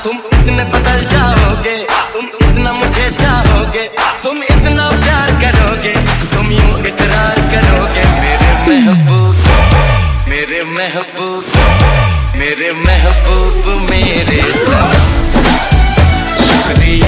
तुम इतने बदल जाओगे, तुम इतना मुझे चाहोगे, तुम इतना प्यार करोगे, तुम यूं इकरार करोगे। मेरे महबूब, मेरे महबूब, मेरे महबूब, मेरे सनम। शुक्रिया।